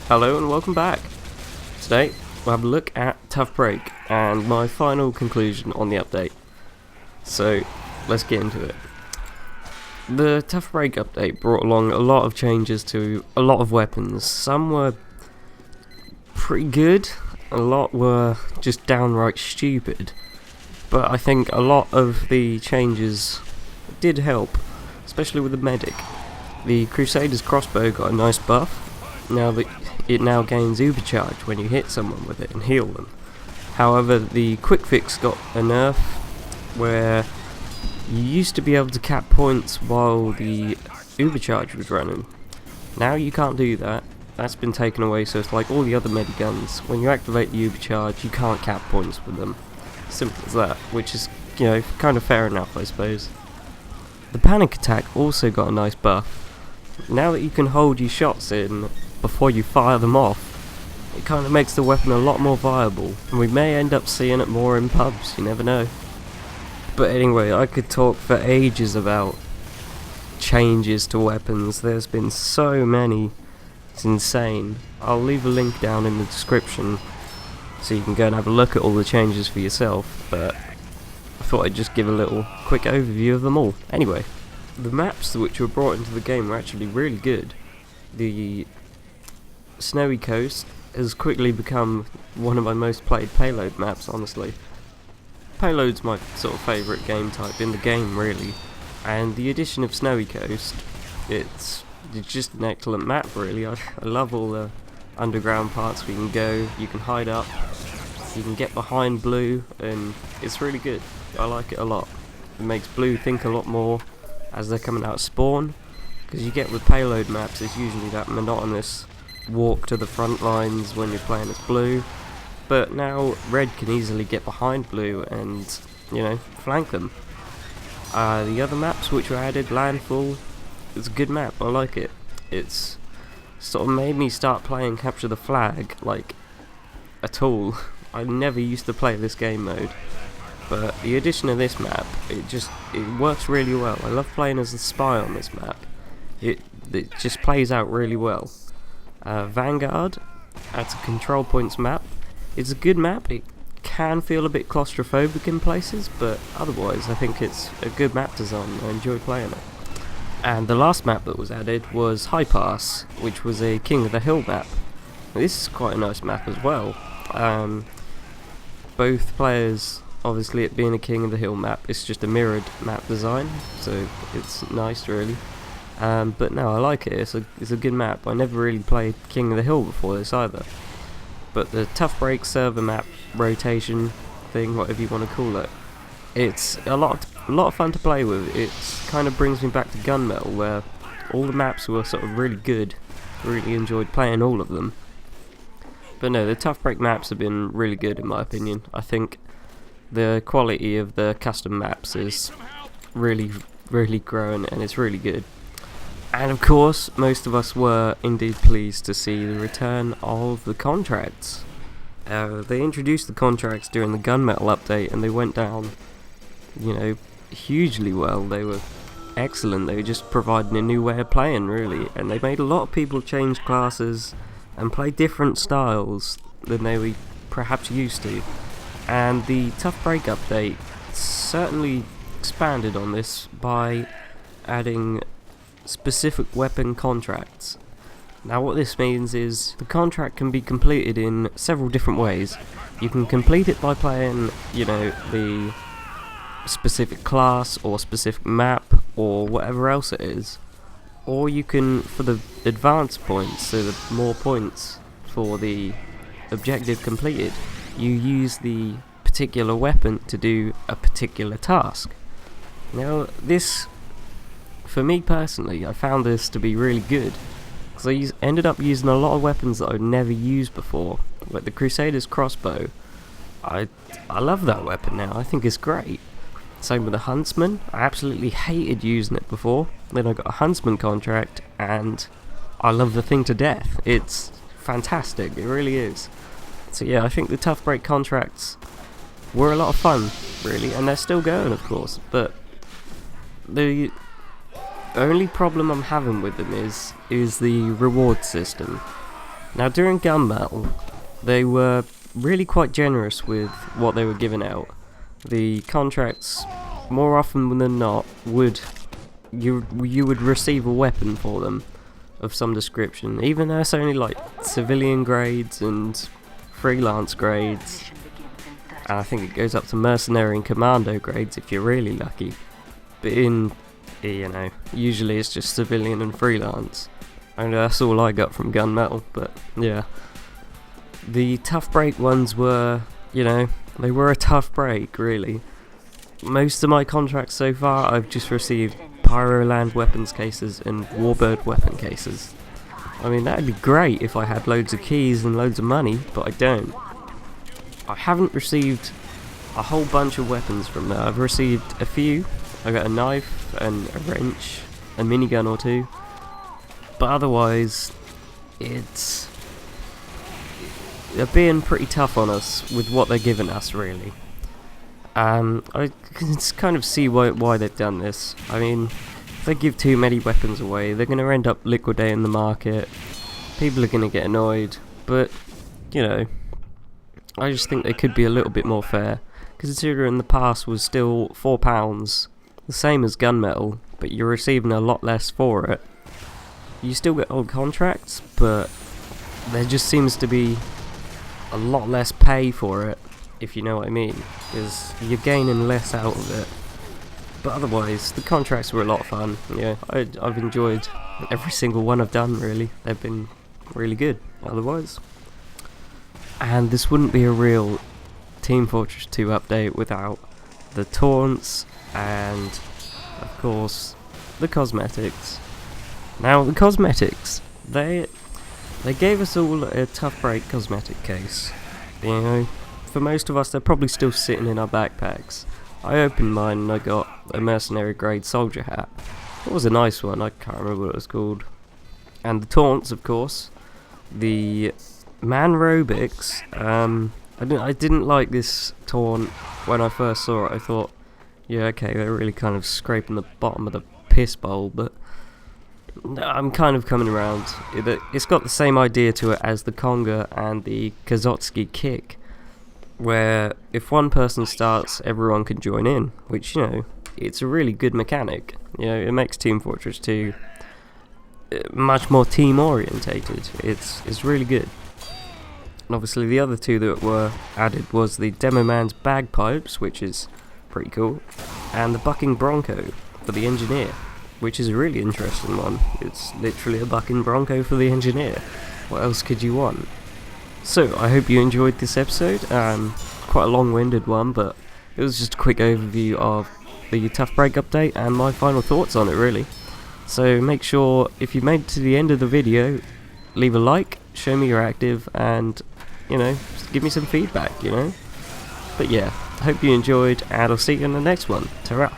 Hello and welcome back. Today we'll have a look at Tough Break and my final conclusion on the update. So let's get into it. The Tough Break update brought along a lot of changes to a lot of weapons. Some were pretty good, a lot were just downright stupid, but I think a lot of the changes did help, especially with the medic. The Crusader's crossbow got a nice buff. It now gains uber charge when you hit someone with it and heal them. However, the quick fix got a nerf where you used to be able to cap points while the uber charge was running. Now you can't do that. That's been taken away, so it's like all the other mediguns. When you activate the uber charge, you can't cap points with them. Simple as that, which is, kind of fair enough, I suppose. The panic attack also got a nice buff. Now that you can hold your shots in before you fire them off, it kind of makes the weapon a lot more viable, and we may end up seeing it more in pubs, you never know. But anyway, I could talk for ages about changes to weapons. There's been so many, it's insane. I'll leave a link down in the description so you can go and have a look at all the changes for yourself, but I thought I'd just give a little quick overview of them all. Anyway, the maps which were brought into the game were actually really good. The Snowy Coast has quickly become one of my most played payload maps, honestly. Payload's my sort of favourite game type in the game, really, and the addition of Snowy Coast, it's just an excellent map, really. I love all the underground parts where you can go, you can hide up, you can get behind blue, and it's really good. I like it a lot. It makes blue think a lot more as they're coming out of spawn, because you get with payload maps, it's usually that monotonous walk to the front lines when you're playing as blue, but now red can easily get behind blue and, flank them. The other maps which were added, Landfall, it's a good map, I like it. It's sort of made me start playing Capture the Flag, like, at all. I never used to play this game mode, but the addition of this map, it works really well. I love playing as a spy on this map. It just plays out really well. Vanguard, that's a control points map. It's a good map. It can feel a bit claustrophobic in places, but otherwise I think it's a good map design. I enjoy playing it. And the last map that was added was High Pass, which was a King of the Hill map. This is quite a nice map as well. Both players, obviously it being a King of the Hill map, it's just a mirrored map design, so it's nice really. But no, I like it. It's a good map. I never really played King of the Hill before this either. But the Tough Break server map rotation thing, whatever you want to call it, it's a lot of fun to play with. It kind of brings me back to Gunmetal, where all the maps were sort of really good. Really enjoyed playing all of them. But no, the Tough Break maps have been really good in my opinion. I think the quality of the custom maps is really, really growing, and it's really good. And of course, most of us were indeed pleased to see the return of the contracts. They introduced the contracts during the Gunmetal update, and they went down, hugely well. They were excellent. They were just providing a new way of playing, really, and they made a lot of people change classes and play different styles than they were perhaps used to. And the Tough Break update certainly expanded on this by adding specific weapon contracts. Now what this means is the contract can be completed in several different ways. You can complete it by playing, the specific class or specific map or whatever else it is. Or you can, for the advanced points, so the more points for the objective completed, you use the particular weapon to do a particular task. Now this, for me personally, I found this to be really good, because I ended up using a lot of weapons that I'd never used before, like the Crusader's crossbow. I love that weapon now. I think it's great. Same with the Huntsman. I absolutely hated using it before. Then I got a Huntsman contract, and I love the thing to death. It's fantastic. It really is. So yeah, I think the Tough Break contracts were a lot of fun, really, and they're still going, of course. But the only problem I'm having with them is the reward system. Now during gunmetal, they were really quite generous with what they were giving out. The contracts, more often than not, you would receive a weapon for them of some description, even though it's only like civilian grades and freelance grades, and I think it goes up to mercenary and commando grades if you're really lucky. But usually it's just civilian and freelance. And that's all I got from gunmetal. But yeah, the tough break ones were, they were a tough break, really. Most of my contracts so far, I've just received Pyroland weapons cases and Warbird weapon cases. I mean, that'd be great if I had loads of keys and loads of money, but I don't. I haven't received a whole bunch of weapons from there. I've received a few. I got a knife and a wrench, a minigun or two. But otherwise, they're being pretty tough on us with what they're giving us, really. I can kind of see why they've done this. I mean, if they give too many weapons away, they're going to end up liquidating the market. People are going to get annoyed. But, I just think they could be a little bit more fair. Considering the pass was still £4, the same as gunmetal, but you're receiving a lot less for it. You still get old contracts, but there just seems to be a lot less pay for it, if you know what I mean, because you're gaining less out of it. But otherwise, the contracts were a lot of fun. Yeah, I've enjoyed every single one I've done, really. They've been really good, otherwise. And this wouldn't be a real Team Fortress 2 update without the taunts and, of course, the cosmetics. Now, the cosmetics, they gave us all a tough break cosmetic case. For most of us, they're probably still sitting in our backpacks. I opened mine and I got a mercenary grade soldier hat. It was a nice one, I can't remember what it was called. And the taunts, of course. The manrobics, I didn't like this taunt when I first saw it. I thought, yeah, okay, they're really kind of scraping the bottom of the piss bowl, but I'm kind of coming around. It's got the same idea to it as the Conga and the Kazotsky kick, where if one person starts, everyone can join in, which, it's a really good mechanic. It makes Team Fortress 2 much more team orientated. It's really good. And obviously the other two that were added was the Demo Man's bagpipes, which is pretty cool, and the bucking bronco for the engineer, which is a really interesting one. It's literally a bucking bronco for the engineer. What else could you want? So, I hope you enjoyed this episode. Quite a long-winded one, but it was just a quick overview of the Tough Break update and my final thoughts on it, really. So make sure, if you made it to the end of the video, leave a like, show me you're active, and, just give me some feedback, But yeah, I hope you enjoyed, and I'll see you in the next one. Ta-ra!